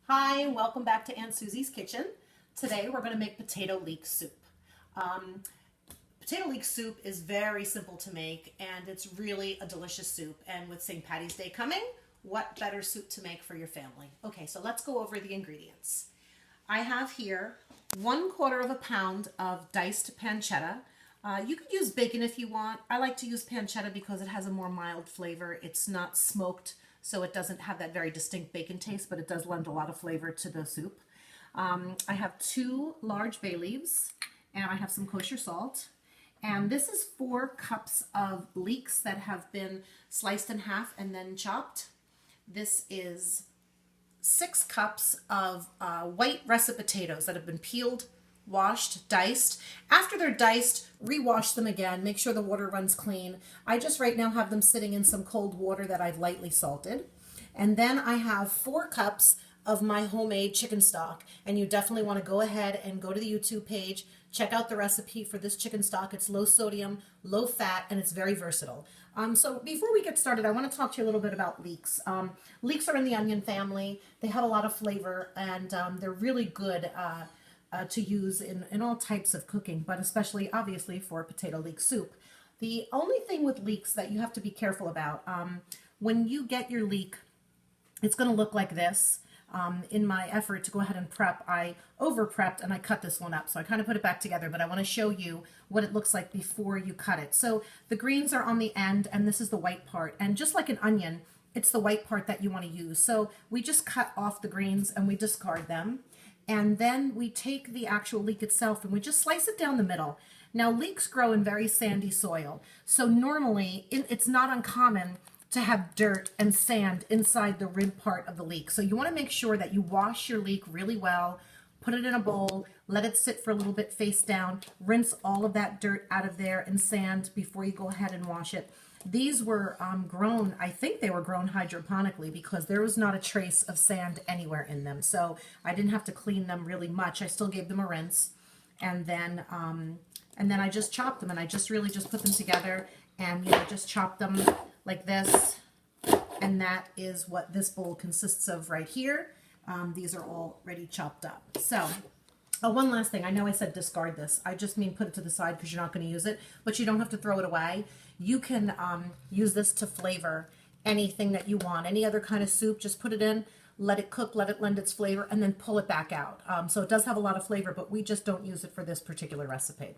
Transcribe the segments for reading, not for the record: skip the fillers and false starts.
Hi, welcome back to Aunt Susie's Kitchen. Today we're going to make potato leek soup. Potato leek soup is very simple to make and it's really a delicious soup. And with St. Patty's Day coming, what better soup to make for your family? Okay, so let's go over the ingredients. I have here 1/4 of a pound of diced pancetta. You could use bacon if you want. I like to use pancetta because it has a more mild flavor. It's not smoked, so it doesn't have that very distinct bacon taste, but it does lend a lot of flavor to the soup. I have 2 large bay leaves, and I have some kosher salt. And this is 4 cups of leeks that have been sliced in half and then chopped. This is 6 cups of white russet potatoes that have been peeled, washed, diced. After they're diced, rewash them again. Make sure the water runs clean. I just right now have them sitting in some cold water that I've lightly salted. And then I have 4 cups of my homemade chicken stock. And you definitely want to go ahead and go to the YouTube page, check out the recipe for this chicken stock. It's low sodium, low fat, and it's very versatile. So before we get started, I want to talk to you a little bit about leeks. Leeks are in the onion family. They have a lot of flavor, and they're really good to use in all types of cooking, but especially obviously for potato leek soup. The only thing with leeks that you have to be careful about, when you get your leek, it's going to look like this. In my effort to go ahead and prep, I over prepped and I cut this one up. So I kind of put it back together, but I want to show you what it looks like before you cut it. So the greens are on the end and this is the white part. And just like an onion, it's the white part that you want to use. So we just cut off the greens and we discard them. And then we take the actual leek itself and we just slice it down the middle. Now leeks grow in very sandy soil. So normally it's not uncommon to have dirt and sand inside the rib part of the leek. So you want to make sure that you wash your leek really well, put it in a bowl, let it sit for a little bit face down, rinse all of that dirt out of there and sand before you go ahead and wash it. These were grown, I think they were grown hydroponically because there was not a trace of sand anywhere in them. So I didn't have to clean them really much. I still gave them a rinse. And then I just chopped them and I just really just put them together and just chop them like this. And that is what this bowl consists of right here. These are already chopped up. So one last thing. I know I said discard this. I just mean put it to the side because you're not going to use it, but you don't have to throw it away. You can use this to flavor anything that you want. Any other kind of soup, just put it in, let it cook, let it lend its flavor, and then pull it back out. So it does have a lot of flavor, but we just don't use it for this particular recipe.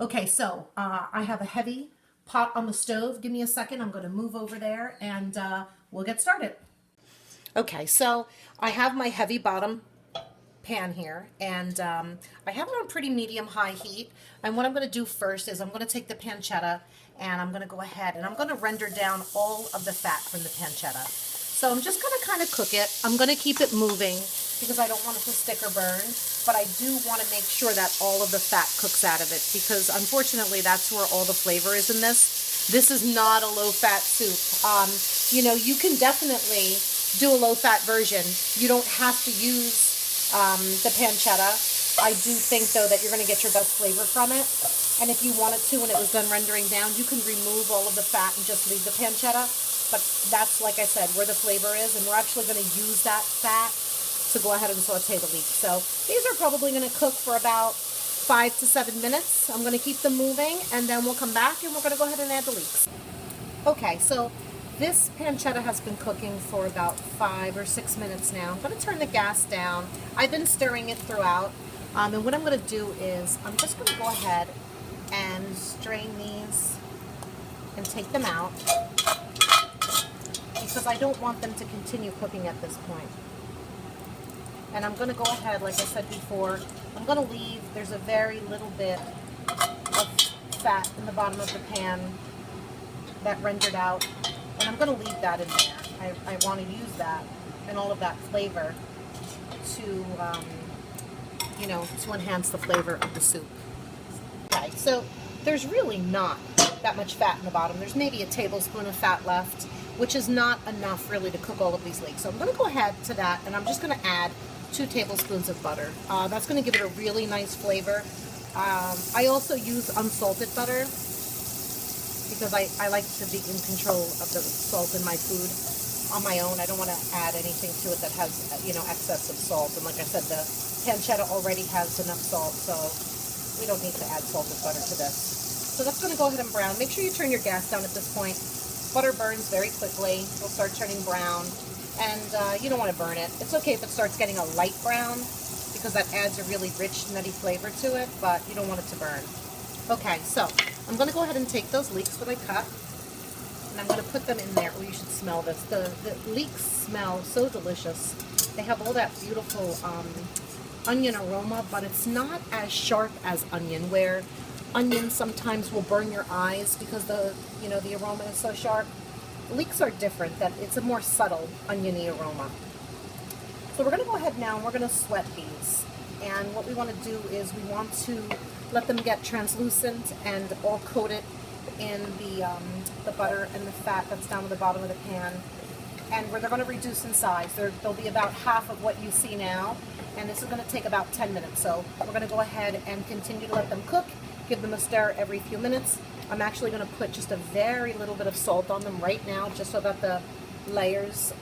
Okay, so I have a heavy pot on the stove. Give me a second. I'm going to move over there and we'll get started. Okay, so I have my heavy bottom pan here and I have it on pretty medium high heat, and what I'm going to do first is I'm going to take the pancetta and I'm going to go ahead and I'm going to render down all of the fat from the pancetta. So I'm just going to kind of cook it. I'm going to keep it moving because I don't want it to stick or burn, but I do want to make sure that all of the fat cooks out of it because unfortunately that's where all the flavor is in this. This is not a low-fat soup. You can definitely do a low-fat version. You don't have to use the pancetta. I do think though that you're going to get your best flavor from it, and if you wanted to when it was done rendering down, you can remove all of the fat and just leave the pancetta, but that's, like I said, where the flavor is, and we're actually going to use that fat to go ahead and saute the leeks. So these are probably going to cook for about 5 to 7 minutes. I'm going to keep them moving and then we'll come back and we're going to go ahead and add the leeks. Okay, so this pancetta has been cooking for about 5 or 6 minutes now. I'm going to turn the gas down. I've been stirring it throughout. And what I'm going to do is I'm just going to go ahead and strain these and take them out because I don't want them to continue cooking at this point. And I'm going to go ahead, like I said before, I'm going to leave, there's a very little bit of fat in the bottom of the pan that rendered out. And I'm going to leave that in there. I want to use that and all of that flavor to, to enhance the flavor of the soup. Okay, so there's really not that much fat in the bottom. There's maybe a tablespoon of fat left, which is not enough really to cook all of these leeks. So I'm going to go ahead to that and I'm just going to add 2 tablespoons of butter. That's going to give it a really nice flavor. I also use unsalted butter because I like to be in control of the salt in my food. on my own. I don't want to add anything to it that has, excess of salt. And like I said, the pancetta already has enough salt, so we don't need to add salted butter to this. So that's going to go ahead and brown. Make sure you turn your gas down at this point. Butter burns very quickly. It'll start turning brown, and you don't want to burn it. It's okay if it starts getting a light brown, because that adds a really rich, nutty flavor to it, but you don't want it to burn. Okay, so I'm going to go ahead and take those leeks that I cut, and I'm going to put them in there. Oh, you should smell this. The leeks smell so delicious. They have all that beautiful onion aroma, but it's not as sharp as onion, where onion sometimes will burn your eyes because the aroma is so sharp. Leeks are different, that it's a more subtle oniony aroma. So we're going to go ahead now and we're going to sweat these. And what we want to do is we want to let them get translucent and all coated in the butter and the fat that's down at the bottom of the pan. And they're going to reduce in size. They'll be about half of what you see now. And this is going to take about 10 minutes. So we're going to go ahead and continue to let them cook. Give them a stir every few minutes. I'm actually going to put just a very little bit of salt on them right now, just so that the layers,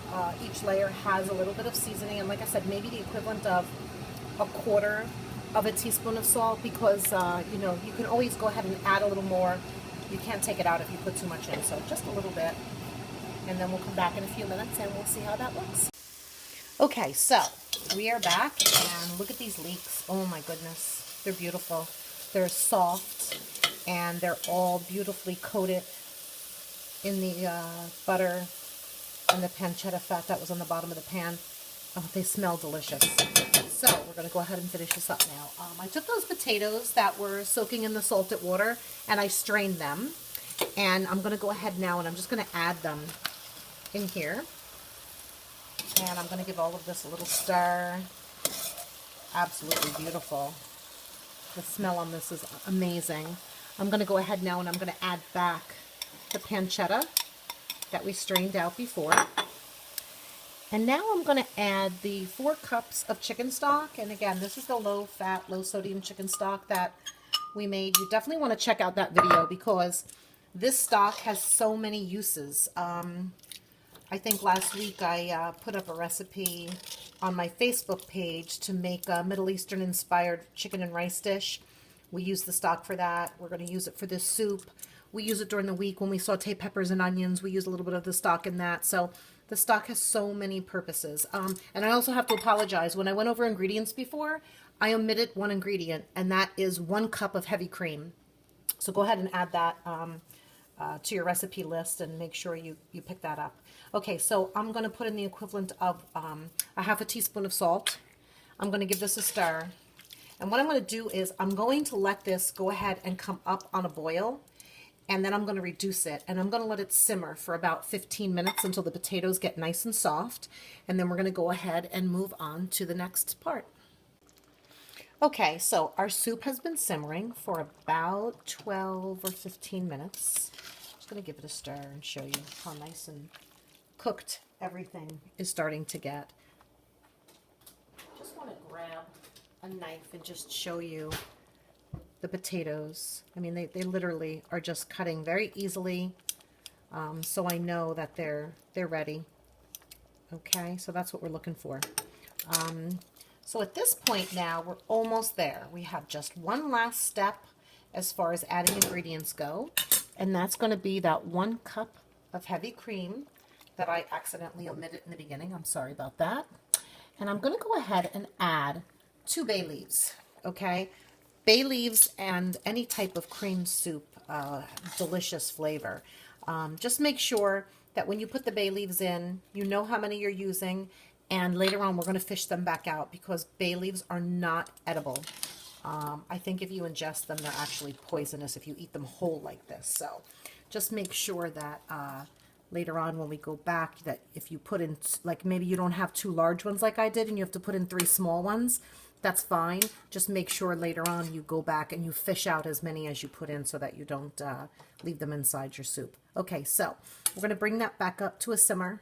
each layer has a little bit of seasoning. And like I said, maybe the equivalent of a quarter of a teaspoon of salt, because you can always go ahead and add a little more. You can't take it out if you put too much in, so just a little bit. And then we'll come back in a few minutes and we'll see how that looks. Okay, so we are back, and look at these leeks. Oh my goodness, they're beautiful. They're soft, and they're all beautifully coated in the butter and the pancetta fat that was on the bottom of the pan. Oh, they smell delicious. So we're going to go ahead and finish this up now. I took those potatoes that were soaking in the salted water, and I strained them. And I'm going to go ahead now, and I'm just going to add them in here. And I'm going to give all of this a little stir. Absolutely beautiful. The smell on this is amazing. I'm going to go ahead now and I'm going to add back the pancetta that we strained out before. And now I'm going to add the 4 cups of chicken stock. And again, this is the low-fat, low-sodium chicken stock that we made. You definitely want to check out that video, because this stock has so many uses. I think last week I put up a recipe on my Facebook page to make a Middle Eastern inspired chicken and rice dish. We use the stock for that. We're going to use it for this soup. We use it during the week when we saute peppers and onions. We use a little bit of the stock in that. So the stock has so many purposes. And I also have to apologize. When I went over ingredients before, I omitted one ingredient, and that is 1 cup of heavy cream. So go ahead and add that to your recipe list and make sure you pick that up. Okay, so I'm going to put in the equivalent of a half a teaspoon of salt. I'm going to give this a stir. And what I'm going to do is I'm going to let this go ahead and come up on a boil, and then I'm going to reduce it, and I'm going to let it simmer for about 15 minutes until the potatoes get nice and soft, and then we're going to go ahead and move on to the next part. Okay, so our soup has been simmering for about 12 or 15 minutes. Just going to give it a stir and show you how nice and cooked everything is starting to get. Just want to grab a knife and just show you the potatoes. I mean, they literally are just cutting very easily, so I know that they're ready. Okay, so that's what we're looking for. So at this point now, we're almost there. We have just one last step as far as adding ingredients go, and that's going to be that 1 cup of heavy cream that I accidentally omitted in the beginning. I'm sorry about that. And I'm going to go ahead and add 2 bay leaves, okay? Bay leaves and any type of cream soup, delicious flavor. Just make sure that when you put the bay leaves in, you know how many you're using, and later on we're going to fish them back out, because bay leaves are not edible. I think if you ingest them, they're actually poisonous if you eat them whole like this. So just make sure that later on when we go back, that if you put in, like maybe you don't have 2 large ones like I did and you have to put in 3 small ones, that's fine. Just make sure later on you go back and you fish out as many as you put in so that you don't leave them inside your soup. Okay, so we're going to bring that back up to a simmer,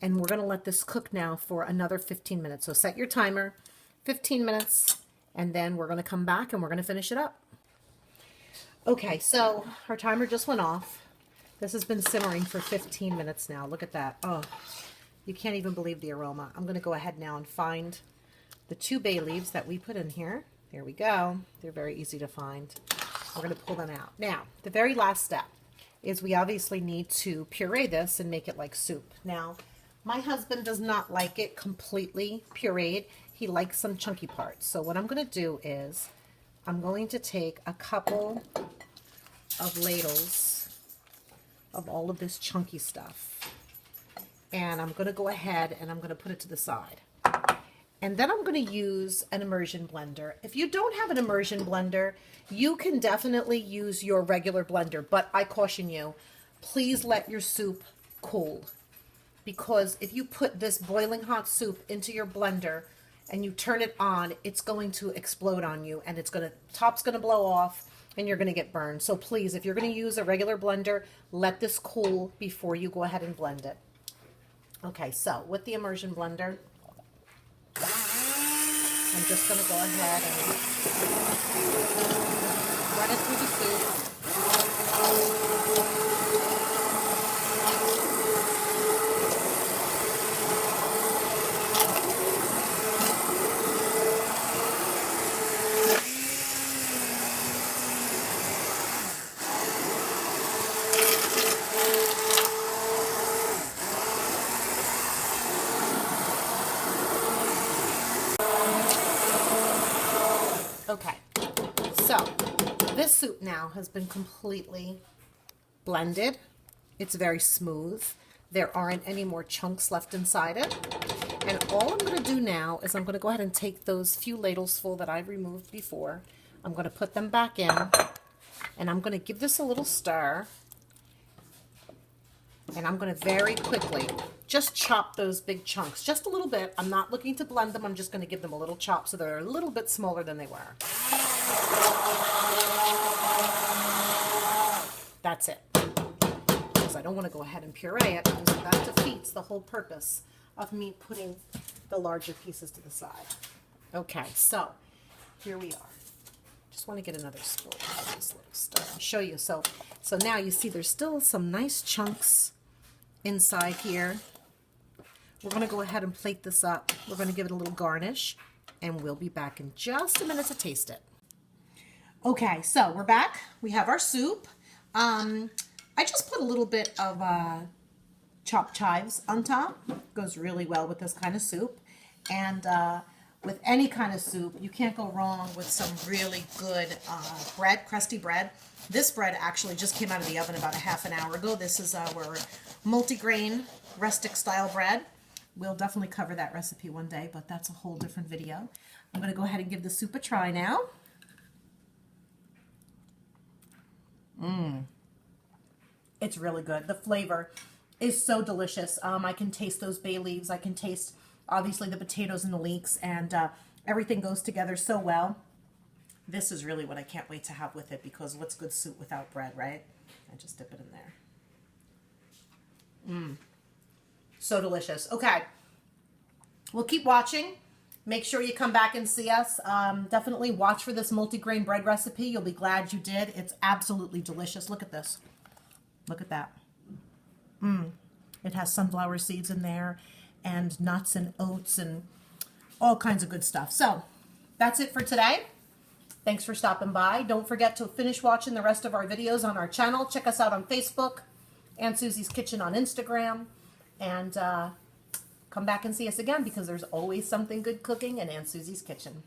and we're going to let this cook now for another 15 minutes. So set your timer, 15 minutes, and then we're going to come back and we're going to finish it up. Okay, so our timer just went off. This has been simmering for 15 minutes now. Look at that. Oh, You can't even believe the aroma. I'm going to go ahead now and find the 2 bay leaves that we put in here. There we go. They're very easy to find. We're going to pull them out. Now, the very last step is we obviously need to puree this and make it like soup. Now, my husband does not like it completely pureed. He likes some chunky parts. So what I'm going to do is I'm going to take a couple of ladles of all of this chunky stuff. And I'm going to go ahead and I'm going to put it to the side. And then I'm going to use an immersion blender. If you don't have an immersion blender, you can definitely use your regular blender. But I caution you, please let your soup cool. Because if you put this boiling hot soup into your blender and you turn it on, it's going to explode on you, and top's going to blow off and you're going to get burned. So please, if you're going to use a regular blender, let this cool before you go ahead and blend it. Okay, so with the immersion blender, I'm just going to go ahead and run it through the soup. Okay, so this soup now has been completely blended. It's very smooth. There aren't any more chunks left inside it. And all I'm going to do now is I'm going to go ahead and take those few ladles full that I've removed before. I'm going to put them back in, and I'm going to give this a little stir. And I'm going to very quickly just chop those big chunks, just a little bit. I'm not looking to blend them. I'm just going to give them a little chop so they're a little bit smaller than they were. That's it. Because I don't want to go ahead and puree it, because that defeats the whole purpose of me putting the larger pieces to the side. Okay, so here we are. Just want to get another spoon for this little stir and show you. So now you see there's still some nice chunks inside here. We're going to go ahead and plate this up. We're going to give it a little garnish, and we'll be back in just a minute to taste it. Okay, so we're back. We have our soup. I just put a little bit of chopped chives on top. Goes really well with this kind of soup. And with any kind of soup, you can't go wrong with some really good bread, crusty bread. This bread actually just came out of the oven about a half an hour ago. This is our multigrain rustic style bread. We'll definitely cover that recipe one day, but that's a whole different video. I'm going to go ahead and give the soup a try now. It's really good. The flavor is so delicious. I can taste those bay leaves. I can taste, obviously, the potatoes and the leeks, and everything goes together so well. This is really what I can't wait to have with it, because what's good soup without bread, right? I just dip it in there. So delicious. Okay. We'll keep watching. Make sure you come back and see us. Definitely watch for this multigrain bread recipe. You'll be glad you did. It's absolutely delicious. Look at this. Look at that. It has sunflower seeds in there, and nuts and oats and all kinds of good stuff. So that's it for today. Thanks for stopping by. Don't forget to finish watching the rest of our videos on our channel. Check us out on Facebook, Aunt Susie's Kitchen on Instagram, and come back and see us again, because there's always something good cooking in Aunt Susie's Kitchen.